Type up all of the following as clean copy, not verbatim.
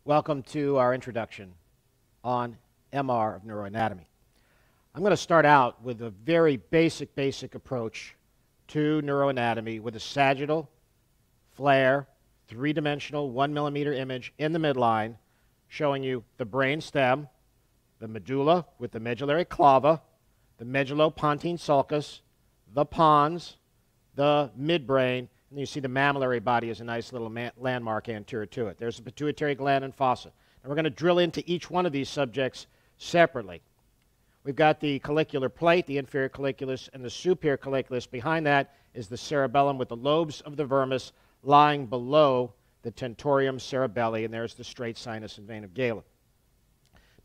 Welcome to our introduction on MR of neuroanatomy. I'm going to start out with a very basic approach to neuroanatomy with a sagittal, flare, three-dimensional 1 millimeter image in the midline showing you the brain stem, the medulla with the medullary clava, the medullopontine sulcus, the pons, the midbrain, and you see the mammillary body is a nice little landmark anterior to it. There's the pituitary gland and fossa. And we're going to drill into each one of these subjects separately. We've got the collicular plate, the inferior colliculus, and the superior colliculus. Behind that is the cerebellum with the lobes of the vermis lying below the tentorium cerebelli, and there's the straight sinus and vein of Galen.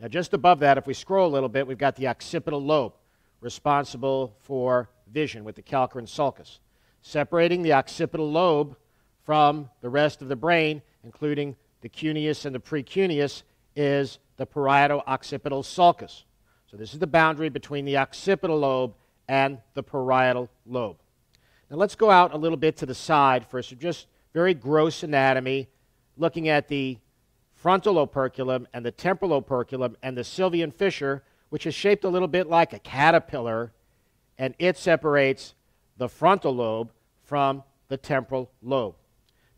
Now just above that, if we scroll a little bit, we've got the occipital lobe, responsible for vision with the calcarine sulcus. Separating the occipital lobe from the rest of the brain, including the cuneus and the precuneus, is the parieto-occipital sulcus. So this is the boundary between the occipital lobe and the parietal lobe. Now let's go out a little bit to the side for some just very gross anatomy, looking at the frontal operculum and the temporal operculum and the Sylvian fissure, which is shaped a little bit like a caterpillar, and it separates the frontal lobe from the temporal lobe.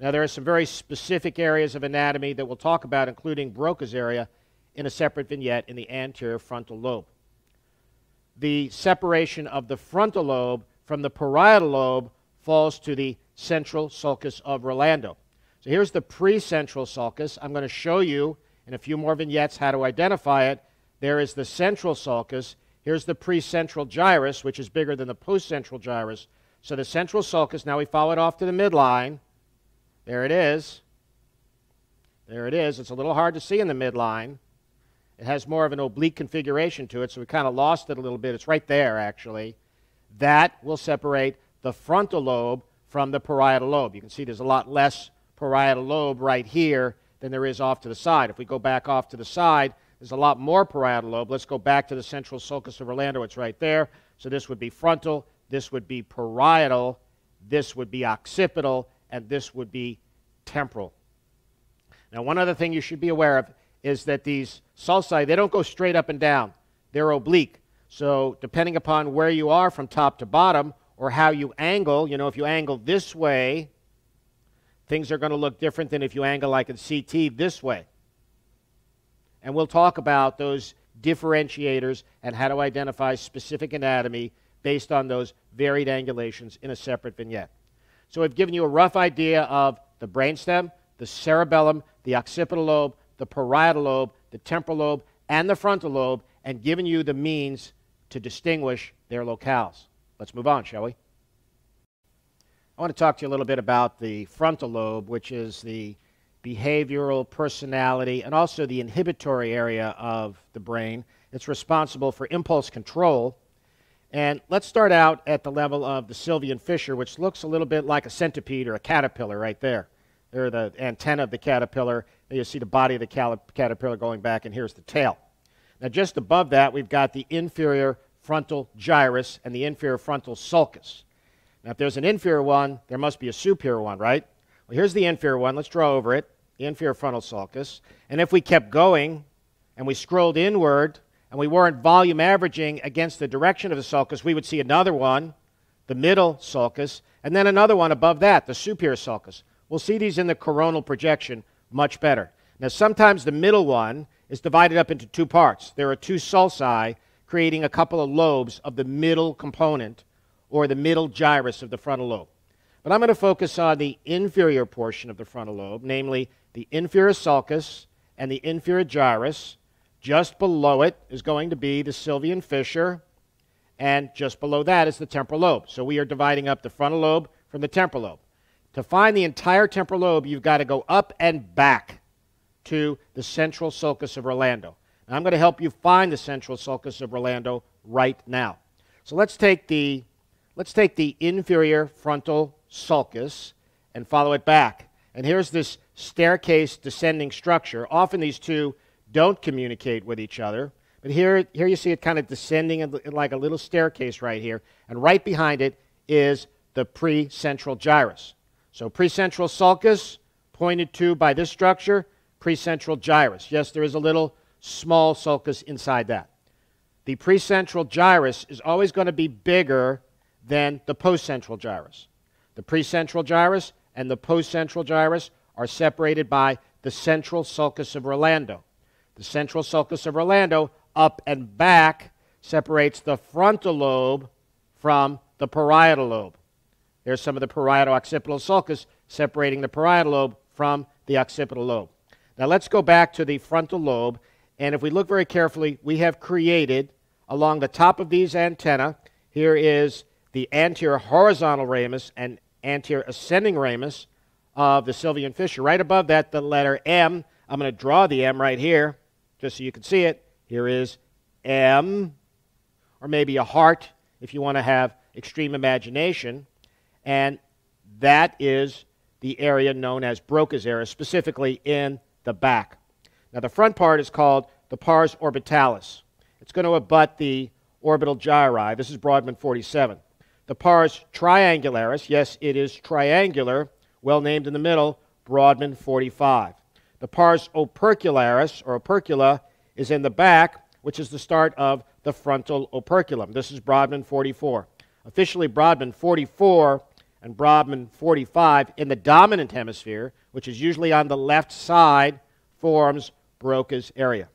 Now there are some very specific areas of anatomy that we'll talk about, including Broca's area, in a separate vignette in the anterior frontal lobe. The separation of the frontal lobe from the parietal lobe falls to the central sulcus of Rolando. So here's the precentral sulcus. I'm going to show you in a few more vignettes how to identify it. There is the central sulcus. Here's the precentral gyrus, which is bigger than the postcentral gyrus. So the central sulcus, now we follow it off to the midline. There it is. There it is. It's a little hard to see in the midline. It has more of an oblique configuration to it, so we kind of lost it a little bit. It's right there, actually. That will separate the frontal lobe from the parietal lobe. You can see there's a lot less parietal lobe right here than there is off to the side. If we go back off to the side, there's a lot more parietal lobe. Let's go back to the central sulcus of Rolando. It's right there. So this would be frontal, this would be parietal, this would be occipital, and this would be temporal. Now, one other thing you should be aware of is that these sulci, they don't go straight up and down. They're oblique. So depending upon where you are from top to bottom or how you angle, if you angle this way, things are going to look different than if you angle like in CT this way. And we'll talk about those differentiators and how to identify specific anatomy based on those varied angulations in a separate vignette. So I've given you a rough idea of the brainstem, the cerebellum, the occipital lobe, the parietal lobe, the temporal lobe, and the frontal lobe, and given you the means to distinguish their locales. Let's move on, shall we? I want to talk to you a little bit about the frontal lobe, which is the behavioral, personality, and also the inhibitory area of the brain. It's responsible for impulse control. And let's start out at the level of the Sylvian fissure, which looks a little bit like a centipede or a caterpillar right there. There are the antennae of the caterpillar. There you see the body of the caterpillar going back, and here's the tail. Now just above that, we've got the inferior frontal gyrus and the inferior frontal sulcus. Now if there's an inferior one, there must be a superior one, right? Well, here's the inferior one. Let's draw over it, the inferior frontal sulcus. And if we kept going and we scrolled inward and we weren't volume averaging against the direction of the sulcus, we would see another one, the middle sulcus, and then another one above that, the superior sulcus. We'll see these in the coronal projection much better. Now sometimes the middle one is divided up into two parts. There are two sulci creating a couple of lobes of the middle component or the middle gyrus of the frontal lobe. But I'm going to focus on the inferior portion of the frontal lobe, namely the inferior sulcus and the inferior gyrus. Just below it is going to be the Sylvian fissure, and just below that is the temporal lobe. So we are dividing up the frontal lobe from the temporal lobe. To find the entire temporal lobe, you've got to go up and back to the central sulcus of Rolando. And I'm going to help you find the central sulcus of Rolando right now. So let's take the inferior frontal sulcus and follow it back. And here's this staircase descending structure. Often these two don't communicate with each other. But here you see it kind of descending like a little staircase right here. And right behind it is the precentral gyrus. So precentral sulcus, pointed to by this structure, precentral gyrus. Yes, there is a little small sulcus inside that. The precentral gyrus is always going to be bigger than the postcentral gyrus. The precentral gyrus and the postcentral gyrus are separated by the central sulcus of Rolando. The central sulcus of Rolando, up and back, separates the frontal lobe from the parietal lobe. There's some of the parieto-occipital sulcus separating the parietal lobe from the occipital lobe. Now let's go back to the frontal lobe, and if we look very carefully, we have created along the top of these antennae, here is the anterior horizontal ramus and anterior ascending ramus of the Sylvian fissure. Right above that, the letter M. I'm going to draw the M right here, just so you can see it. Here is M, or maybe a heart if you want to have extreme imagination. And that is the area known as Broca's area, specifically in the back. Now, the front part is called the pars orbitalis. It's going to abut the orbital gyri. This is Brodmann 47. The pars triangularis, yes, it is triangular, well named in the middle, Brodmann 45. The pars opercularis, or opercula, is in the back, which is the start of the frontal operculum. This is Brodmann 44. Officially Brodmann 44 and Brodmann 45 in the dominant hemisphere, which is usually on the left side, forms Broca's area.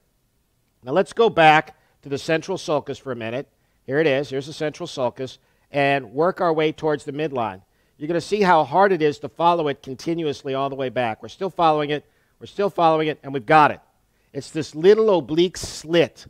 Now let's go back to the central sulcus for a minute. Here it is. Here's the central sulcus, and work our way towards the midline. You're going to see how hard it is to follow it continuously all the way back. We're still following it. We're still following it, and we've got it. It's this little oblique slit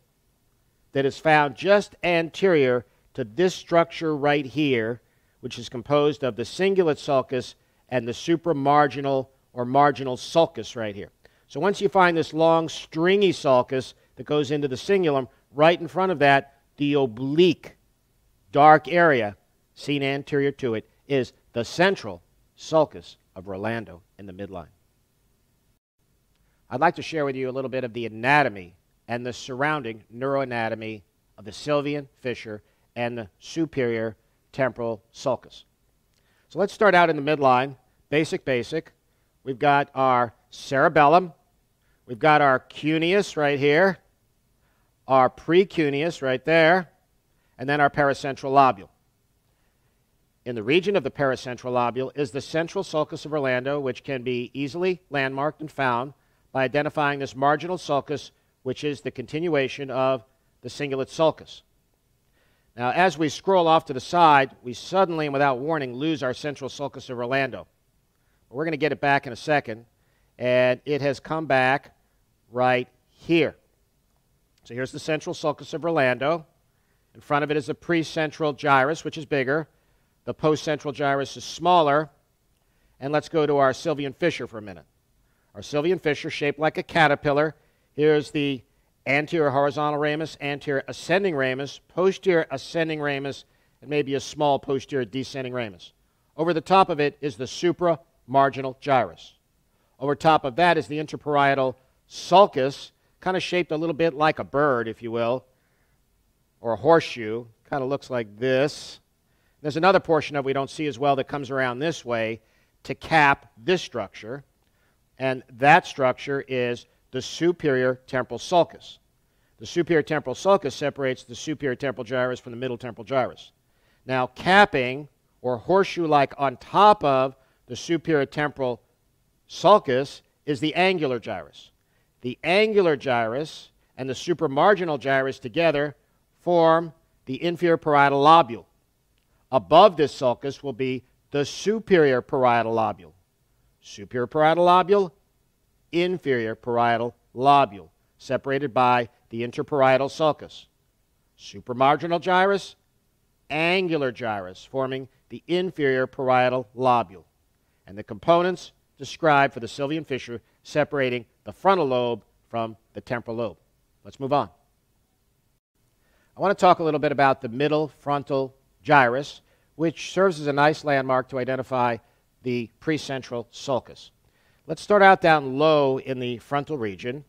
that is found just anterior to this structure right here, which is composed of the cingulate sulcus and the supramarginal or marginal sulcus right here. So once you find this long, stringy sulcus that goes into the cingulum, right in front of that, the oblique, dark area seen anterior to it is the central sulcus of Rolando in the midline. I'd like to share with you a little bit of the anatomy and the surrounding neuroanatomy of the Sylvian fissure and the superior temporal sulcus. So let's start out in the midline, basic. We've got our cerebellum, we've got our cuneus right here, our precuneus right there, and then our paracentral lobule. In the region of the paracentral lobule is the central sulcus of Rolando, which can be easily landmarked and found by identifying this marginal sulcus, which is the continuation of the cingulate sulcus. Now, as we scroll off to the side, we suddenly and without warning lose our central sulcus of Rolando. We're going to get it back in a second, and it has come back right here. So here's the central sulcus of Rolando. In front of it is the precentral gyrus, which is bigger. The postcentral gyrus is smaller. And let's go to our Sylvian fissure for a minute. Our Sylvian fissure, shaped like a caterpillar. Here's the anterior horizontal ramus, anterior ascending ramus, posterior ascending ramus, and maybe a small posterior descending ramus. Over the top of it is the supramarginal gyrus. Over top of that is the interparietal sulcus, kind of shaped a little bit like a bird, if you will, or a horseshoe. Kind of looks like this. There's another portion of it we don't see as well that comes around this way to cap this structure, and that structure is the superior temporal sulcus. The superior temporal sulcus separates the superior temporal gyrus from the middle temporal gyrus. Now, capping, or horseshoe-like on top of the superior temporal sulcus, is the angular gyrus. The angular gyrus and the supramarginal gyrus together form the inferior parietal lobule. Above this sulcus will be the superior parietal lobule. Superior parietal lobule, inferior parietal lobule, separated by the interparietal sulcus. Supramarginal gyrus, angular gyrus, forming the inferior parietal lobule. And the components described for the Sylvian fissure separating the frontal lobe from the temporal lobe. Let's move on. I want to talk a little bit about the middle frontal gyrus, which serves as a nice landmark to identify the precentral sulcus. Let's start out down low in the frontal region.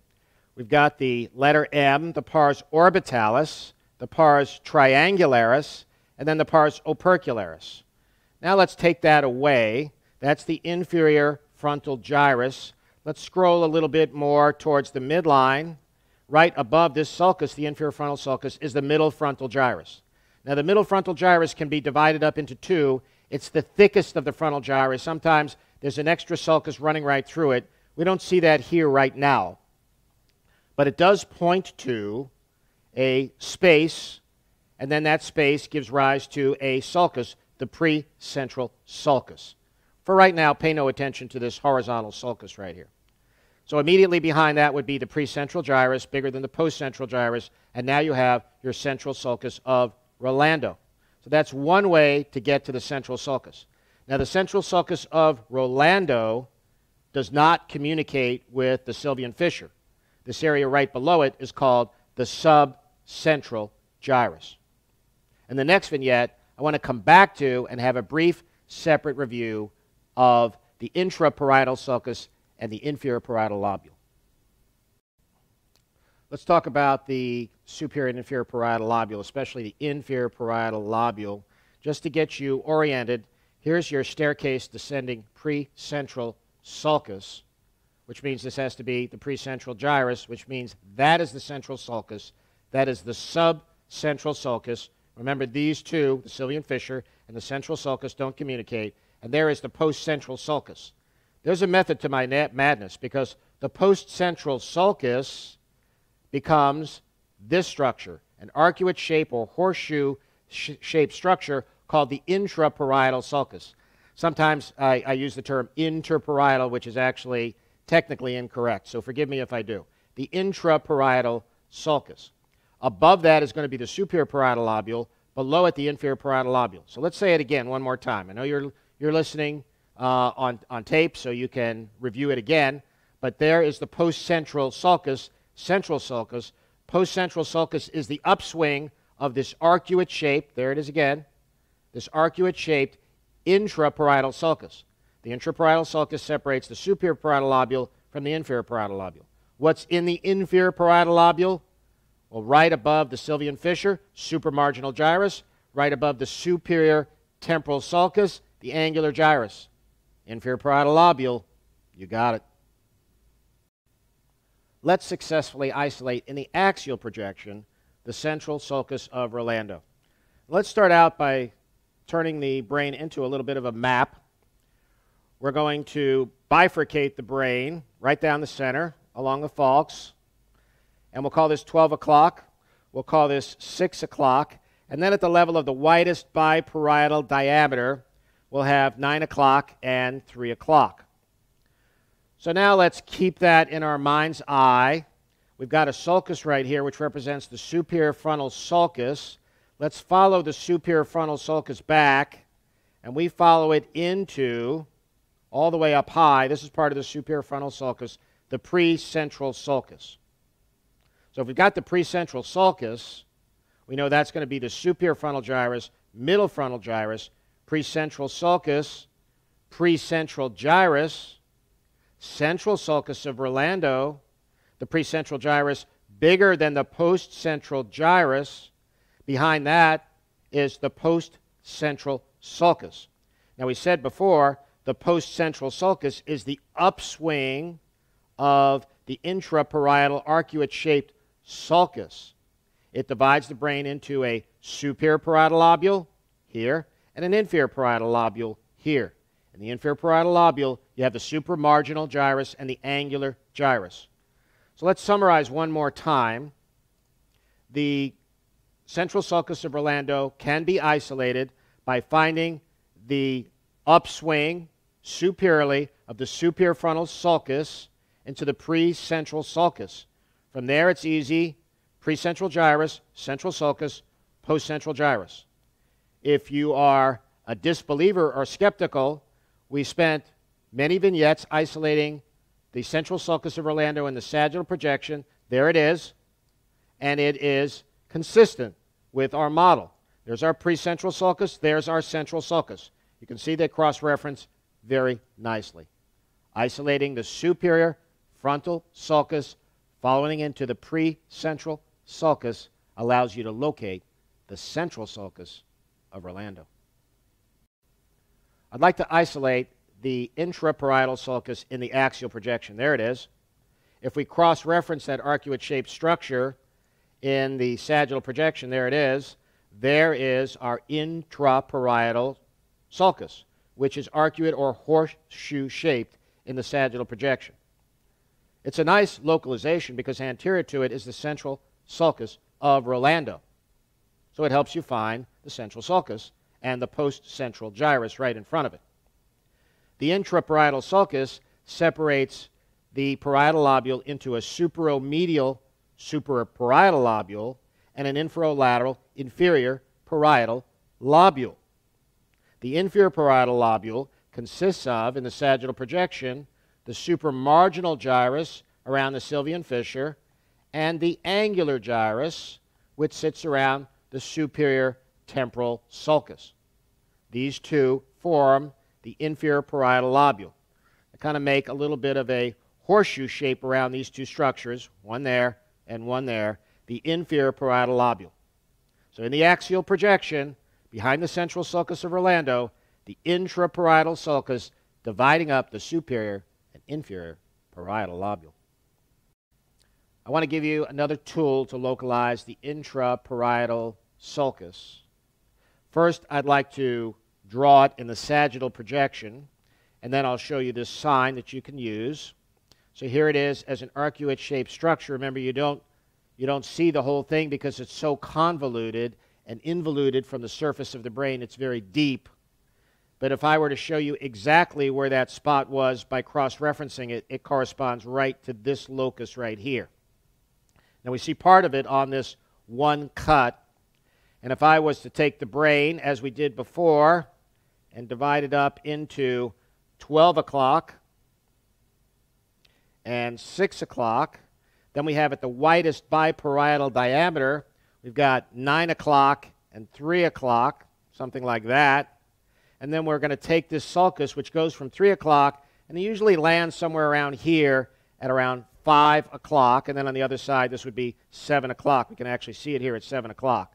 We've got the letter M, the pars orbitalis, the pars triangularis, and then the pars opercularis. Now let's take that away. That's the inferior frontal gyrus. let's scroll a little bit more towards the midline. Right above this sulcus, the inferior frontal sulcus, is the middle frontal gyrus. Now, the middle frontal gyrus can be divided up into two. It's the thickest of the frontal gyrus. Sometimes there's an extra sulcus running right through it. We don't see that here right now. But it does point to a space, and then that space gives rise to a sulcus, the precentral sulcus. For right now, pay no attention to this horizontal sulcus right here. So immediately behind that would be the precentral gyrus, bigger than the postcentral gyrus, and now you have your central sulcus of Rolando. So that's one way to get to the central sulcus. Now, the central sulcus of Rolando does not communicate with the Sylvian fissure. This area right below it is called the subcentral gyrus. In the next vignette, I want to come back to and have a brief separate review of the intraparietal sulcus and the inferior parietal lobule. Let's talk about the superior and inferior parietal lobule, especially the inferior parietal lobule. Just to get you oriented, here's your staircase descending precentral sulcus, which means this has to be the precentral gyrus, which means that is the central sulcus. That is the subcentral sulcus. Remember, these two, the Sylvian fissure and the central sulcus, don't communicate. And there is the postcentral sulcus. There's a method to my madness, because the postcentral sulcus becomes this structure, an arcuate shape or horseshoe-shaped structure called the intraparietal sulcus. Sometimes I use the term interparietal, which is actually technically incorrect, so forgive me if I do. The intraparietal sulcus. Above that is going to be the superior parietal lobule, below it the inferior parietal lobule. So let's say it again one more time. I know you're listening on tape, so you can review it again, but there is the postcentral sulcus, central sulcus. Postcentral sulcus is the upswing of this arcuate shape, there it is again, this arcuate shaped intraparietal sulcus. The intraparietal sulcus separates the superior parietal lobule from the inferior parietal lobule. What's in the inferior parietal lobule? Well, right above the Sylvian fissure, supramarginal gyrus. Right above the superior temporal sulcus, the angular gyrus. Inferior parietal lobule, you got it. Let's successfully isolate in the axial projection the central sulcus of Rolando. Let's start out by turning the brain into a little bit of a map. We're going to bifurcate the brain right down the center along the falx, and we'll call this 12 o'clock. We'll call this 6 o'clock. And then at the level of the widest biparietal diameter, we'll have 9 o'clock and 3 o'clock. So now let's keep that in our mind's eye. We've got a sulcus right here, which represents the superior frontal sulcus. Let's follow the superior frontal sulcus back, and we follow it into, all the way up high, this is part of the superior frontal sulcus, the precentral sulcus. So if we've got the precentral sulcus, we know that's going to be the superior frontal gyrus, middle frontal gyrus, precentral sulcus, precentral gyrus, central sulcus of Rolando, the precentral gyrus bigger than the postcentral gyrus. Behind that is the postcentral sulcus. Now, we said before, the postcentral sulcus is the upswing of the intraparietal arcuate-shaped sulcus. It divides the brain into a superior parietal lobule here and an inferior parietal lobule here. In the inferior parietal lobule, you have the supramarginal gyrus and the angular gyrus. So let's summarize one more time. The central sulcus of Rolando can be isolated by finding the upswing superiorly of the superior frontal sulcus into the precentral sulcus. From there, it's easy. Precentral gyrus, central sulcus, postcentral gyrus. If you are a disbeliever or skeptical, we spent many vignettes isolating the central sulcus of Rolando in the sagittal projection. There it is. And it is consistent with our model. There's our precentral sulcus. There's our central sulcus. You can see they cross-reference very nicely. Isolating the superior frontal sulcus following into the precentral sulcus allows you to locate the central sulcus of Rolando. I'd like to isolate the intraparietal sulcus in the axial projection. There it is. If we cross-reference that arcuate-shaped structure in the sagittal projection, there it is. There is our intraparietal sulcus, which is arcuate or horseshoe-shaped in the sagittal projection. It's a nice localization because anterior to it is the central sulcus of Rolando. So it helps you find the central sulcus and the post-central gyrus right in front of it. The intraparietal sulcus separates the parietal lobule into a superomedial supraparietal lobule and an inferolateral inferior parietal lobule. The inferior parietal lobule consists of, in the sagittal projection, the supramarginal gyrus around the Sylvian fissure and the angular gyrus, which sits around the superior temporal sulcus. These two form the inferior parietal lobule. They kind of make a little bit of a horseshoe shape around these two structures, one there and one there, the inferior parietal lobule. So in the axial projection, behind the central sulcus of Rolando, the intraparietal sulcus dividing up the superior and inferior parietal lobule. I want to give you another tool to localize the intraparietal sulcus. First, I'd like to draw it in the sagittal projection, and then I'll show you this sign that you can use. So here it is as an arcuate-shaped structure. Remember, you don't see the whole thing because it's so convoluted and involuted from the surface of the brain. It's very deep. But if I were to show you exactly where that spot was by cross-referencing it, it corresponds right to this locus right here. Now we see part of it on this one cut. And if I was to take the brain, as we did before, and divide it up into 12 o'clock and 6 o'clock, then we have at the widest biparietal diameter, we've got 9 o'clock and 3 o'clock, something like that. And then we're going to take this sulcus, which goes from 3 o'clock, and it usually lands somewhere around here at around 5 o'clock. And then on the other side, this would be 7 o'clock. We can actually see it here at 7 o'clock.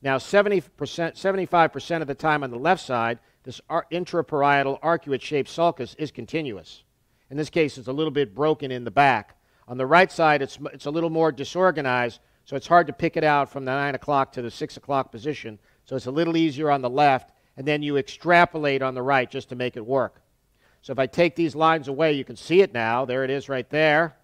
Now, 75% of the time on the left side, this intraparietal arcuate-shaped sulcus is continuous. In this case, it's a little bit broken in the back. On the right side, it's a little more disorganized, so it's hard to pick it out from the 9 o'clock to the 6 o'clock position. So it's a little easier on the left, and then you extrapolate on the right just to make it work. So if I take these lines away, you can see it now. There it is right there,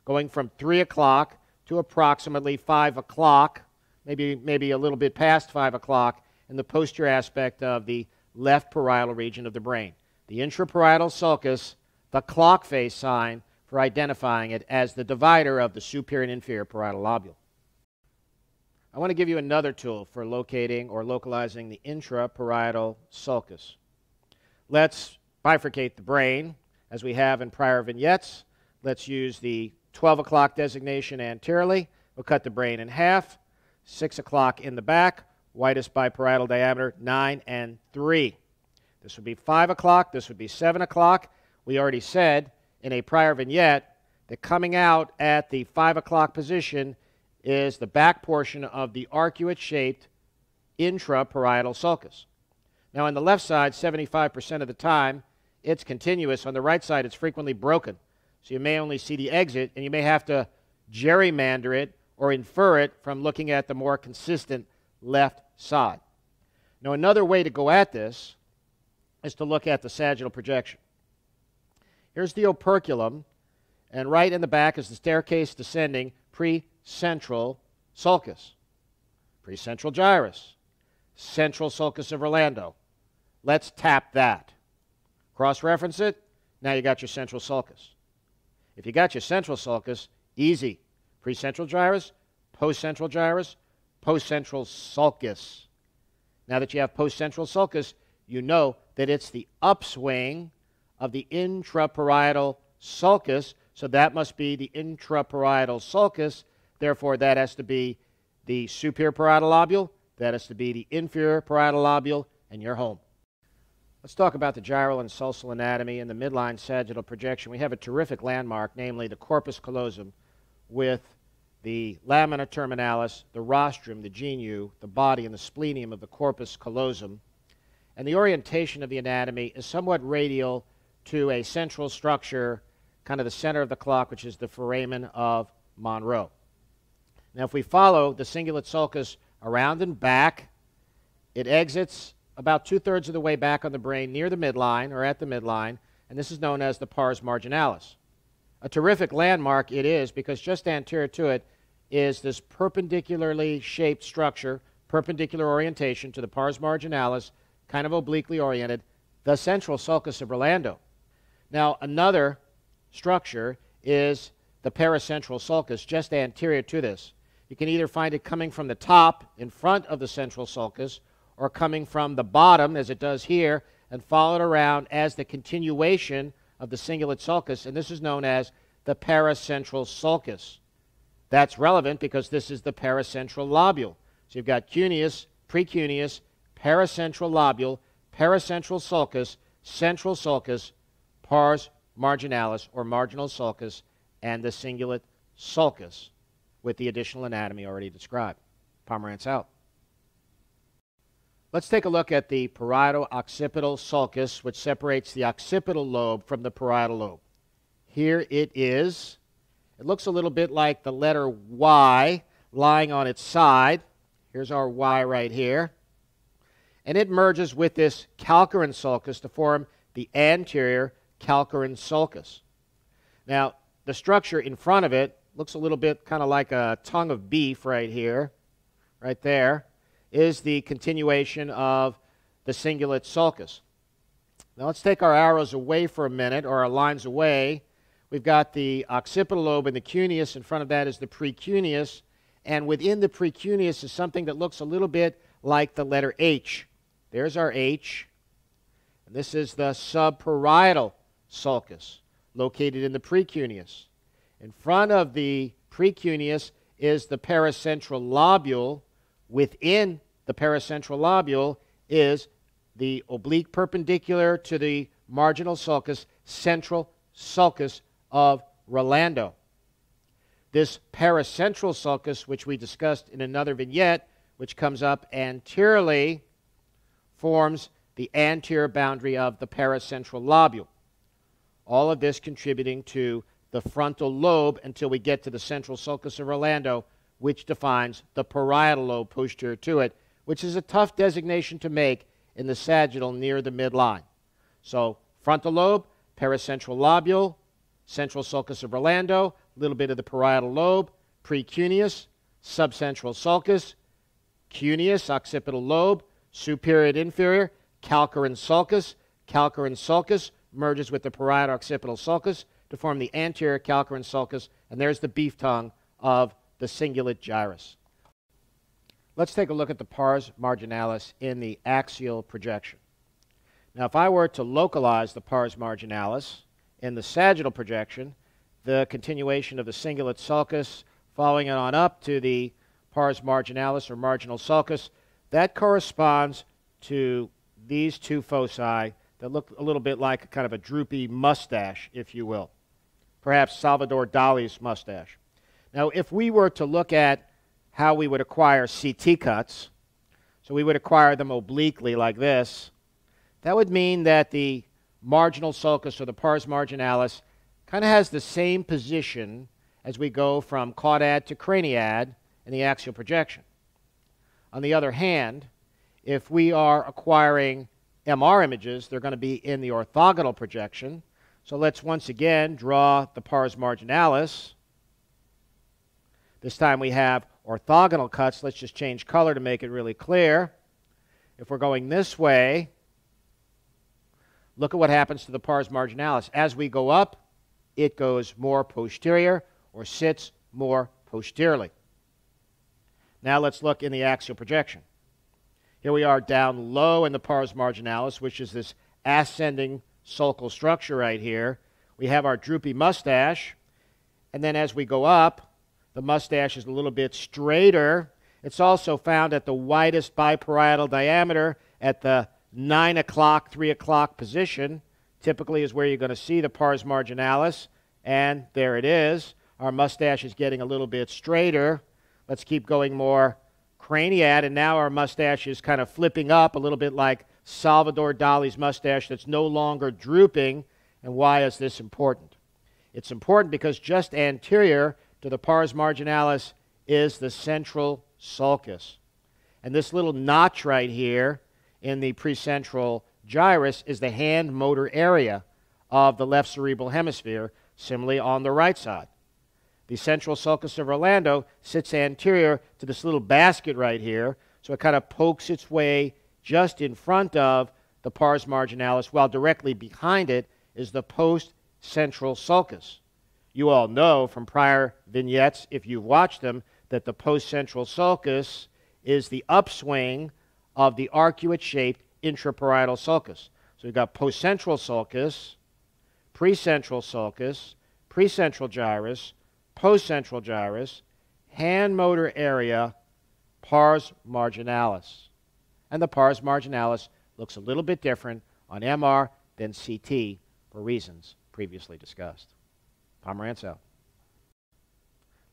going from 3 o'clock to approximately 5 o'clock, maybe a little bit past 5 o'clock in the posterior aspect of the left parietal region of the brain. The intraparietal sulcus, the clock face sign for identifying it as the divider of the superior and inferior parietal lobule. I want to give you another tool for locating or localizing the intraparietal sulcus. Let's bifurcate the brain as we have in prior vignettes. Let's use the 12 o'clock designation anteriorly. We'll cut the brain in half. 6 o'clock in the back, widest biparietal diameter, 9 and 3. This would be 5 o'clock. This would be 7 o'clock. We already said in a prior vignette that coming out at the 5 o'clock position is the back portion of the arcuate-shaped intraparietal sulcus. Now on the left side, 75% of the time, it's continuous. On the right side, it's frequently broken. So you may only see the exit, and you may have to gerrymander it or infer it from looking at the more consistent left side. Now another way to go at this is to look at the sagittal projection. Here's the operculum, and right in the back is the staircase descending precentral sulcus, precentral gyrus, central sulcus of Rolando. Let's tap that. Cross-reference it. Now you got your central sulcus. If you got your central sulcus, easy. Precentral gyrus, postcentral gyrus, postcentral sulcus. Now that you have postcentral sulcus, you know that it's the upswing of the intraparietal sulcus, so that must be the intraparietal sulcus. Therefore, that has to be the superior parietal lobule, that has to be the inferior parietal lobule, and you're home. Let's talk about the gyral and sulcal anatomy and the midline sagittal projection. We have a terrific landmark, namely the corpus callosum, with the lamina terminalis, the rostrum, the genu, the body, and the splenium of the corpus callosum. And the orientation of the anatomy is somewhat radial to a central structure, kind of the center of the clock, which is the foramen of Monroe. Now, if we follow the cingulate sulcus around and back, it exits about 2/3 of the way back on the brain near the midline or at the midline, and this is known as the pars marginalis. A terrific landmark it is because just anterior to it is this perpendicularly shaped structure, perpendicular orientation to the pars marginalis, kind of obliquely oriented, the central sulcus of Rolando. Now, another structure is the paracentral sulcus just anterior to this. You can either find it coming from the top in front of the central sulcus or coming from the bottom, as it does here, and followed around as the continuation of the cingulate sulcus, and this is known as the paracentral sulcus. That's relevant because this is the paracentral lobule. So you've got cuneus, precuneus, paracentral lobule, paracentral sulcus, central sulcus, pars marginalis or marginal sulcus, and the cingulate sulcus with the additional anatomy already described. Pomerantz out. Let's take a look at the parieto-occipital sulcus, which separates the occipital lobe from the parietal lobe. Here it is. It looks a little bit like the letter Y lying on its side. Here's our Y right here. And it merges with this calcarine sulcus to form the anterior calcarine sulcus. Now, the structure in front of it looks a little bit kind of like a tongue of beef right here, right there, is the continuation of the cingulate sulcus. Now let's take our arrows away for a minute, or our lines away. We've got the occipital lobe and the cuneus. In front of that is the precuneus. And within the precuneus is something that looks a little bit like the letter H. There's our H. And this is the subparietal sulcus, located in the precuneus. In front of the precuneus is the paracentral lobule. Within the paracentral lobule is the oblique perpendicular to the marginal sulcus, central sulcus of Rolando. This paracentral sulcus, which we discussed in another vignette, which comes up anteriorly, forms the anterior boundary of the paracentral lobule. All of this contributing to the frontal lobe until we get to the central sulcus of Rolando, which defines the parietal lobe posterior to it, which is a tough designation to make in the sagittal near the midline. So frontal lobe, paracentral lobule, central sulcus of Rolando, a little bit of the parietal lobe, precuneus, subcentral sulcus, cuneus, occipital lobe, superior and inferior, calcarine sulcus merges with the parieto-occipital sulcus to form the anterior calcarine sulcus, and there's the beef tongue of the cingulate gyrus. Let's take a look at the pars marginalis in the axial projection. Now, if I were to localize the pars marginalis in the sagittal projection, the continuation of the cingulate sulcus following it on up to the pars marginalis or marginal sulcus, that corresponds to these two foci that look a little bit like kind of a droopy mustache, if you will. Perhaps Salvador Dali's mustache. Now, if we were to look at how we would acquire CT cuts, so we would acquire them obliquely like this, that would mean that the marginal sulcus or the pars marginalis kind of has the same position as we go from caudad to craniad in the axial projection. On the other hand, if we are acquiring MR images, they're going to be in the orthogonal projection. So let's once again draw the pars marginalis. This time we have orthogonal cuts. Let's just change color to make it really clear. If we're going this way, look at what happens to the pars marginalis. As we go up, it goes more posterior or sits more posteriorly. Now let's look in the axial projection. Here we are down low in the pars marginalis, which is this ascending sulcal structure right here. We have our droopy mustache, and then as we go up, the mustache is a little bit straighter. It's also found at the widest biparietal diameter at the 9 o'clock, 3 o'clock position. Typically is where you're going to see the pars marginalis, and there it is. Our mustache is getting a little bit straighter. Let's keep going more craniad, and now our mustache is kind of flipping up a little bit like Salvador Dali's mustache that's no longer drooping, And why is this important? It's important because just anterior to the pars marginalis is the central sulcus. And this little notch right here in the precentral gyrus is the hand motor area of the left cerebral hemisphere, similarly on the right side. The central sulcus of Orlando sits anterior to this little basket right here, so it kind of pokes its way just in front of the pars marginalis, while directly behind it is the post-central sulcus. You all know from prior vignettes, if you've watched them, that the post-central sulcus is the upswing of the arcuate-shaped intraparietal sulcus. So you've got post-central sulcus, precentral sulcus, precentral gyrus, post-central gyrus, hand motor area, pars marginalis. And the pars marginalis looks a little bit different on MR than CT for reasons previously discussed. Pomerantz out.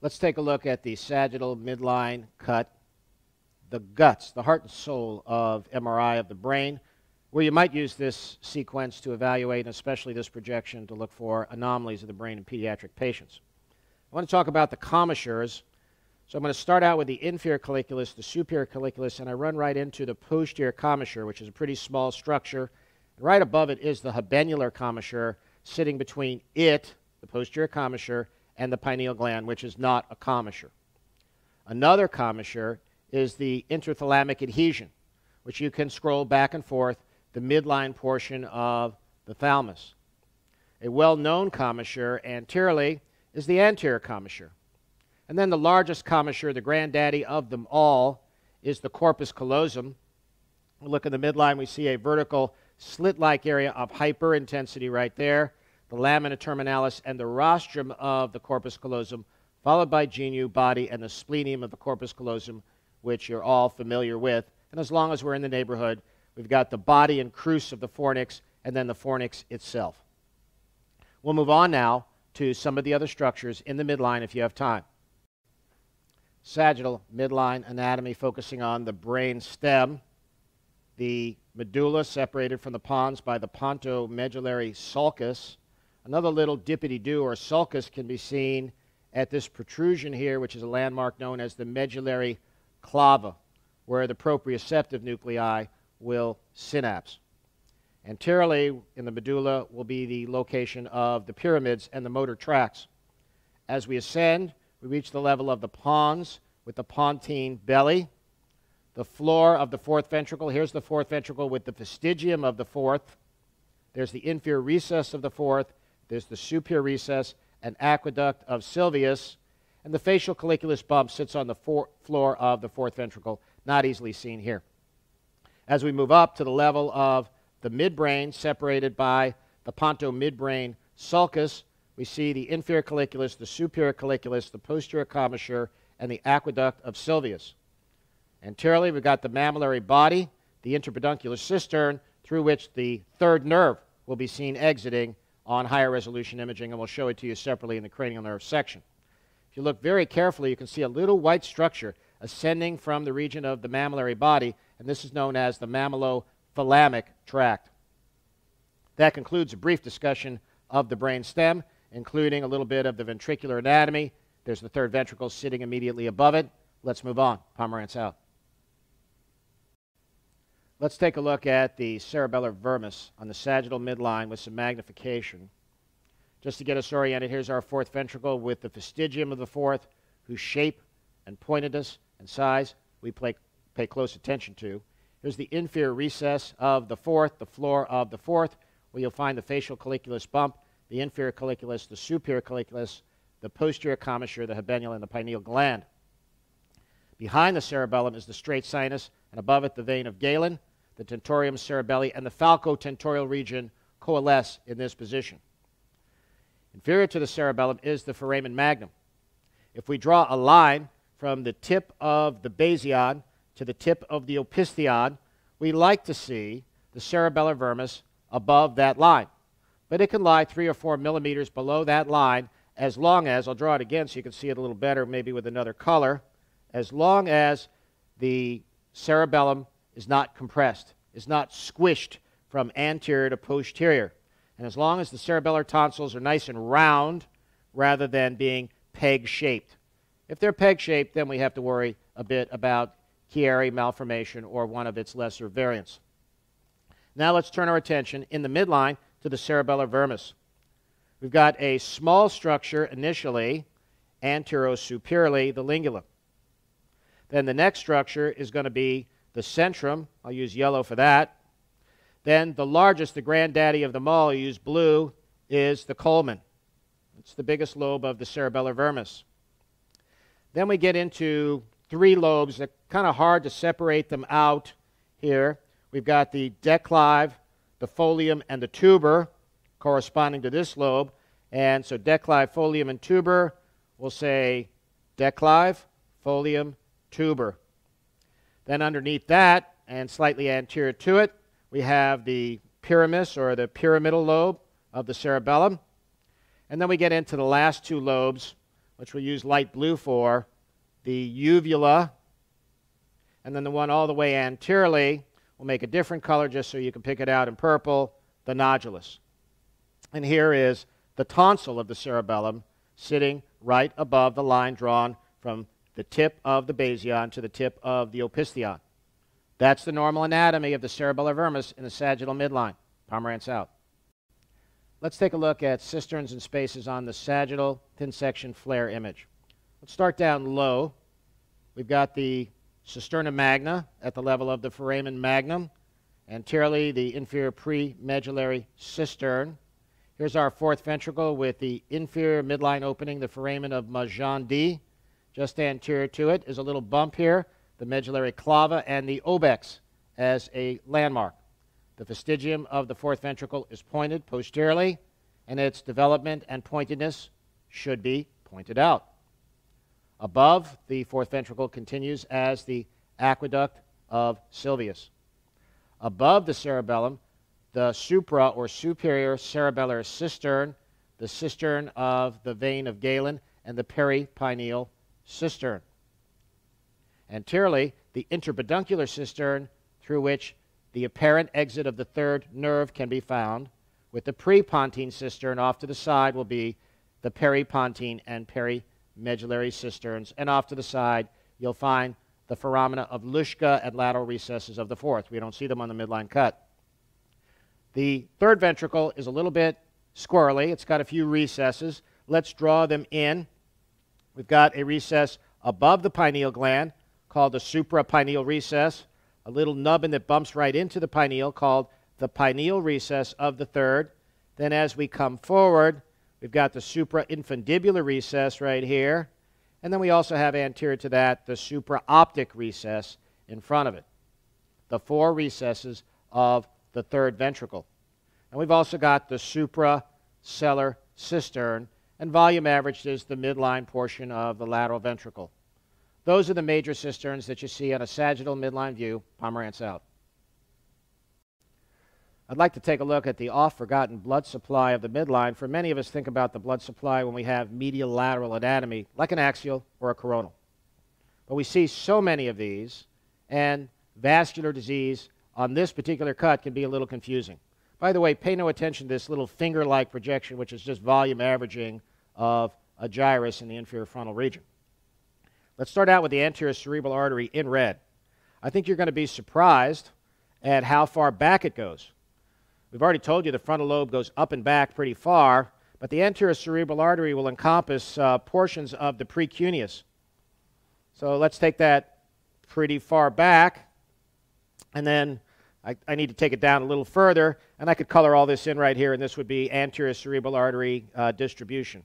Let's take a look at the sagittal midline cut, the guts, the heart and soul of MRI of the brain, where you might use this sequence to evaluate, and especially this projection, to look for anomalies of the brain in pediatric patients. I want to talk about the commissures. So I'm going to start out with the inferior colliculus, the superior colliculus, and I run right into the posterior commissure, which is a pretty small structure. And right above it is the habenular commissure, sitting between it, the posterior commissure, and the pineal gland, which is not a commissure. Another commissure is the interthalamic adhesion, which you can scroll back and forth, the midline portion of the thalamus. A well-known commissure anteriorly is the anterior commissure. And then the largest commissure, the granddaddy of them all, is the corpus callosum. We look in the midline, we see a vertical slit-like area of hyperintensity right there, the lamina terminalis and the rostrum of the corpus callosum, followed by genu, body, and the splenium of the corpus callosum, which you're all familiar with. And as long as we're in the neighborhood, we've got the body and crus of the fornix, and then the fornix itself. We'll move on now to some of the other structures in the midline if you have time. Sagittal midline anatomy, focusing on the brain stem, the medulla separated from the pons by the pontomedullary sulcus. Another little dippity-doo or sulcus can be seen at this protrusion here, which is a landmark known as the medullary clava, where the proprioceptive nuclei will synapse. Anteriorly in the medulla will be the location of the pyramids and the motor tracts. As we ascend, we reach the level of the pons with the pontine belly, the floor of the fourth ventricle. Here's the fourth ventricle with the vestigium of the fourth. There's the inferior recess of the fourth. There's the superior recess and aqueduct of Sylvius. And the facial colliculus bump sits on the floor of the fourth ventricle, not easily seen here. As we move up to the level of the midbrain, separated by the ponto-midbrain sulcus, we see the inferior colliculus, the superior colliculus, the posterior commissure, and the aqueduct of Sylvius. Anteriorly, we've got the mammillary body, the interpeduncular cistern, through which the third nerve will be seen exiting on higher resolution imaging, and we'll show it to you separately in the cranial nerve section. If you look very carefully, you can see a little white structure ascending from the region of the mammillary body, and this is known as the mammillothalamic tract. That concludes a brief discussion of the brain stem, including a little bit of the ventricular anatomy. There's the third ventricle sitting immediately above it. Let's move on. Pomerantz out. Let's take a look at the cerebellar vermis on the sagittal midline with some magnification. Just to get us oriented, here's our fourth ventricle with the vestigium of the fourth, whose shape and pointedness and size we pay close attention to. Here's the inferior recess of the fourth, the floor of the fourth, where you'll find the facial colliculus bump, the inferior colliculus, the superior colliculus, the posterior commissure, the habenula, and the pineal gland. Behind the cerebellum is the straight sinus, and above it the vein of Galen. The tentorium cerebelli and the falcotentorial region coalesce in this position. Inferior to the cerebellum is the foramen magnum. If we draw a line from the tip of the basion to the tip of the opistheon, we like to see the cerebellar vermis above that line. But it can lie 3 or 4 millimeters below that line, as long as, I'll draw it again so you can see it a little better, maybe with another color, as long as the cerebellum is not compressed, is not squished from anterior to posterior. And as long as the cerebellar tonsils are nice and round rather than being peg-shaped. If they're peg-shaped, then we have to worry a bit about Chiari malformation or one of its lesser variants. Now let's turn our attention in the midline to the cerebellar vermis. We've got a small structure initially, anterosuperiorly, the lingula. Then the next structure is going to be the centrum. I'll use yellow for that. Then the largest, the granddaddy of them all, I use blue, is the culmen. It's the biggest lobe of the cerebellar vermis. Then we get into three lobes that are kind of hard to separate them out here. We've got the declive, the folium, and the tuber corresponding to this lobe. And so declive, folium, and tuber, we'll say declive, folium, tuber. Then underneath that, and slightly anterior to it, we have the pyramis, or the pyramidal lobe of the cerebellum. And then we get into the last two lobes, which we'll use light blue for, the uvula, and then the one all the way anteriorly, we'll make a different color just so you can pick it out in purple, the nodulus. And here is the tonsil of the cerebellum sitting right above the line drawn from the tip of the basion to the tip of the opistheon. That's the normal anatomy of the cerebellar vermis in the sagittal midline. Pomerantz out. Let's take a look at cisterns and spaces on the sagittal thin section FLAIR image. Let's start down low. We've got the cisterna magna at the level of the foramen magnum. Anteriorly, the inferior premedullary cistern. Here's our fourth ventricle with the inferior midline opening, the foramen of Magendie. Just anterior to it is a little bump here, the medullary clava, and the obex as a landmark. The fastigium of the fourth ventricle is pointed posteriorly, and its development and pointedness should be pointed out. Above, the fourth ventricle continues as the aqueduct of Sylvius. Above the cerebellum, the supra or superior cerebellar cistern, the cistern of the vein of Galen, and the peripineal cistern. Anteriorly, the interpeduncular cistern through which the apparent exit of the third nerve can be found, with the prepontine cistern off to the side will be the peripontine and perimedullary cisterns, and off to the side you'll find the foramina of Luschka and lateral recesses of the fourth. We don't see them on the midline cut. The third ventricle is a little bit squirrely. It's got a few recesses. Let's draw them in. We've got a recess above the pineal gland called the suprapineal recess, a little nubbin that bumps right into the pineal called the pineal recess of the third. Then as we come forward, we've got the suprainfundibular recess right here, and then we also have anterior to that the supraoptic recess in front of it. The four recesses of the third ventricle. And we've also got the suprasellar cistern, and volume averaged is the midline portion of the lateral ventricle. Those are the major cisterns that you see on a sagittal midline view. Pomerantz out. I'd like to take a look at the oft-forgotten blood supply of the midline. For many of us, think about the blood supply when we have medial lateral anatomy, like an axial or a coronal. But we see so many of these, and vascular disease on this particular cut can be a little confusing. By the way, pay no attention to this little finger-like projection, which is just volume averaging of a gyrus in the inferior frontal region. Let's start out with the anterior cerebral artery in red. I think you're going to be surprised at how far back it goes. We've already told you the frontal lobe goes up and back pretty far, but the anterior cerebral artery will encompass portions of the precuneus. So let's take that pretty far back, and then I need to take it down a little further, and I could color all this in right here, and this would be anterior cerebral artery distribution.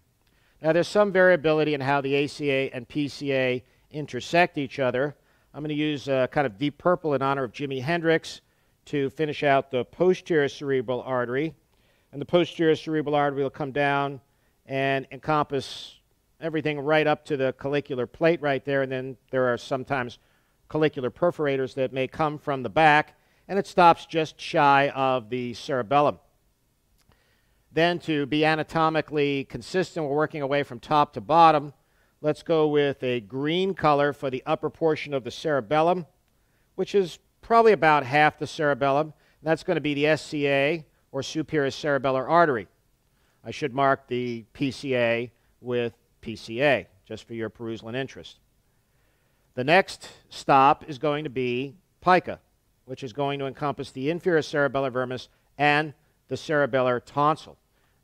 Now, there's some variability in how the ACA and PCA intersect each other. I'm going to use kind of deep purple in honor of Jimi Hendrix to finish out the posterior cerebral artery. And the posterior cerebral artery will come down and encompass everything right up to the collicular plate right there, and then there are sometimes collicular perforators that may come from the back, and it stops just shy of the cerebellum. Then, to be anatomically consistent, we're working away from top to bottom. Let's go with a green color for the upper portion of the cerebellum, which is probably about half the cerebellum. And that's going to be the SCA, or superior cerebellar artery. I should mark the PCA with PCA, just for your perusal and interest. The next stop is going to be pica, which is going to encompass the inferior cerebellar vermis and the cerebellar tonsil.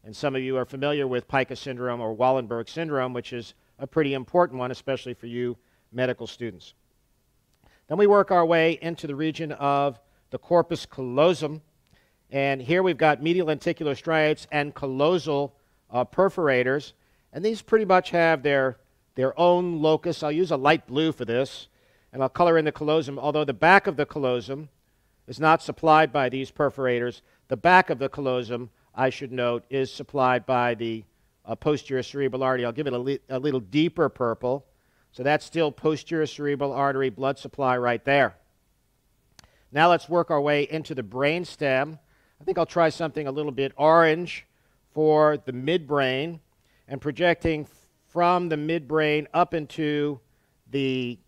And some of you are familiar with pica syndrome or Wallenberg syndrome, which is a pretty important one, especially for you medical students. Then we work our way into the region of the corpus callosum, and here we've got medial lenticular striates and callosal perforators, and these pretty much have their own locus. I'll use a light blue for this, and I'll color in the callosum, although the back of the callosum is not supplied by these perforators. The back of the callosum, I should note, is supplied by the posterior cerebral artery. I'll give it a little deeper purple. So that's still posterior cerebral artery blood supply right there. Now let's work our way into the brain stem. I think I'll try something a little bit orange for the midbrain, and projecting from the midbrain up into the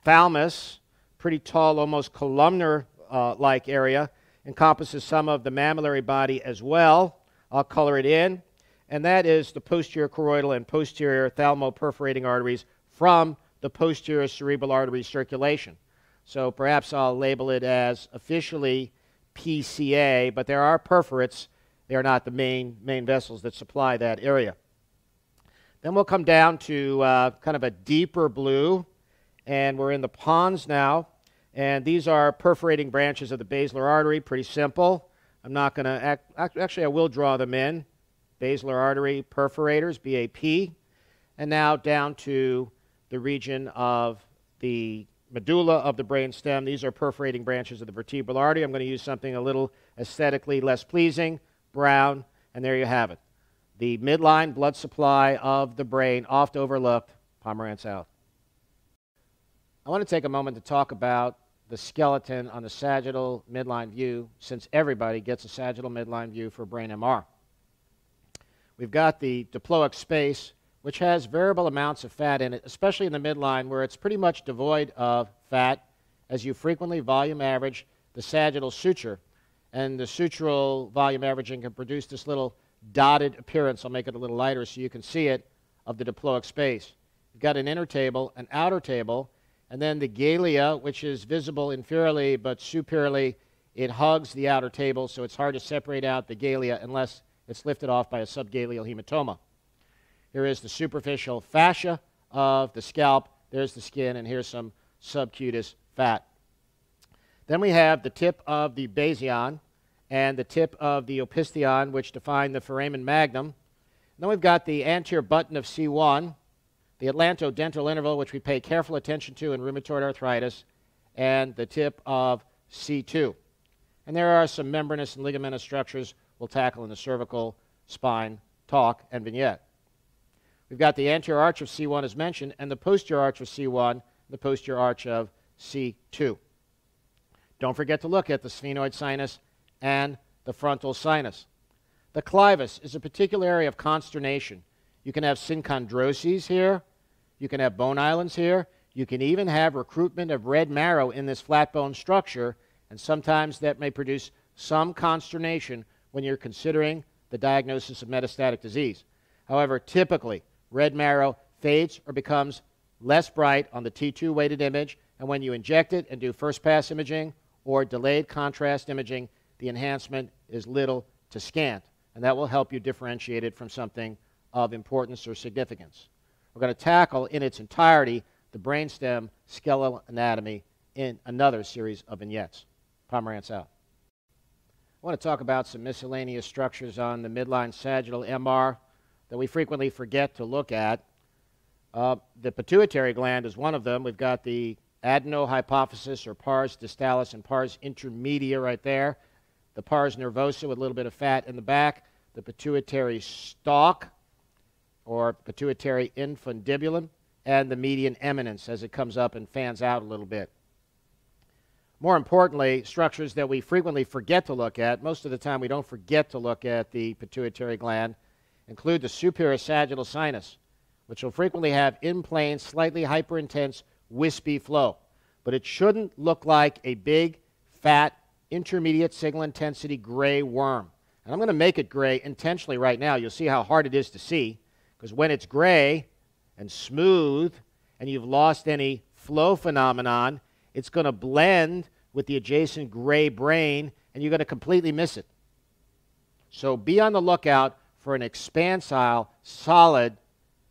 thalamus, pretty tall, almost columnar-like area, encompasses some of the mammillary body as well. I'll color it in, and that is the posterior choroidal and posterior thalamo-perforating arteries from the posterior cerebral artery circulation. So perhaps I'll label it as officially PCA, but there are perforates. They are not the main vessels that supply that area. Then we'll come down to kind of a deeper blue, and we're in the pons now. And these are perforating branches of the basilar artery, pretty simple. I'm not going to, actually I will draw them in. Basilar artery perforators, BAP. And now down to the region of the medulla of the brain stem. These are perforating branches of the vertebral artery. I'm going to use something a little aesthetically less pleasing, brown, and there you have it. The midline blood supply of the brain, oft overlooked. Pomerantz out. I want to take a moment to talk about the skeleton on the sagittal midline view, since everybody gets a sagittal midline view for brain MR. We've got the diploic space, which has variable amounts of fat in it, especially in the midline, where it's pretty much devoid of fat, as you frequently volume average the sagittal suture. And the sutural volume averaging can produce this little dotted appearance. I'll make it a little lighter so you can see it, of the diploic space. You've got an inner table, an outer table, and then the galea, which is visible inferiorly, but superiorly it hugs the outer table, so it's hard to separate out the galea unless it's lifted off by a subgaleal hematoma. Here is the superficial fascia of the scalp. There's the skin, and here's some subcutaneous fat. Then we have the tip of the basion and the tip of the opistheon, which define the foramen magnum. And then we've got the anterior button of C1, the atlantodental interval, which we pay careful attention to in rheumatoid arthritis, and the tip of C2. And there are some membranous and ligamentous structures we'll tackle in the cervical, spine, talk, and vignette. We've got the anterior arch of C1 as mentioned, and the posterior arch of C1, the posterior arch of C2. Don't forget to look at the sphenoid sinus and the frontal sinus. The clivus is a particular area of consternation. You can have synchondroses here. You can have bone islands here. You can even have recruitment of red marrow in this flat bone structure, and sometimes that may produce some consternation when you're considering the diagnosis of metastatic disease. However, typically, red marrow fades or becomes less bright on the T2 weighted image, and when you inject it and do first pass imaging or delayed contrast imaging, the enhancement is little to scant, and that will help you differentiate it from something of importance or significance. We're going to tackle in its entirety the brainstem skeletal anatomy in another series of vignettes. Pomerantz out. I want to talk about some miscellaneous structures on the midline sagittal MR that we frequently forget to look at. The pituitary gland is one of them. We've got the adenohypophysis, or pars distalis, and pars intermedia right there. The pars nervosa with a little bit of fat in the back. The pituitary stalk, or pituitary infundibulum, and the median eminence as it comes up and fans out a little bit. More importantly, structures that we frequently forget to look at, most of the time we don't forget to look at the pituitary gland, include the superior sagittal sinus, which will frequently have in-plane, slightly hyperintense, wispy flow. But it shouldn't look like a big, fat, intermediate signal intensity gray worm. And I'm going to make it gray intentionally right now. You'll see how hard it is to see, because when it's gray and smooth and you've lost any flow phenomenon, it's going to blend with the adjacent gray brain and you're going to completely miss it. So be on the lookout for an expansile, solid,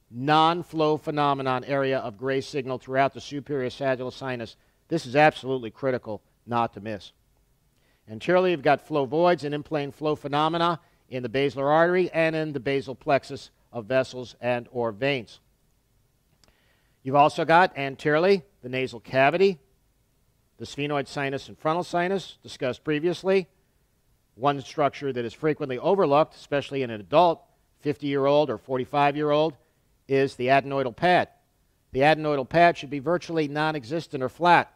non-flow phenomenon area of gray signal throughout the superior sagittal sinus. This is absolutely critical not to miss. Anteriorly, you've got flow voids and in-plane flow phenomena in the basilar artery and in the basal plexus of vessels and or veins. You've also got anteriorly the nasal cavity, the sphenoid sinus and frontal sinus, discussed previously. One structure that is frequently overlooked, especially in an adult, 50-year-old or 45-year-old, is the adenoidal pad. The adenoidal pad should be virtually non-existent or flat.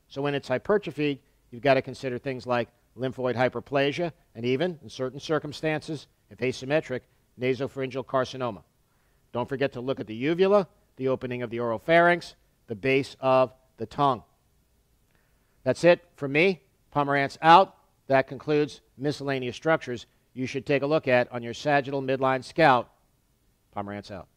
So when it's hypertrophied, you've got to consider things like lymphoid hyperplasia and even, in certain circumstances, if asymmetric, nasopharyngeal carcinoma. Don't forget to look at the uvula, the opening of the oropharynx, the base of the tongue. That's it for me. Pomerantz out. That concludes miscellaneous structures you should take a look at on your sagittal midline scout. Pomerantz out.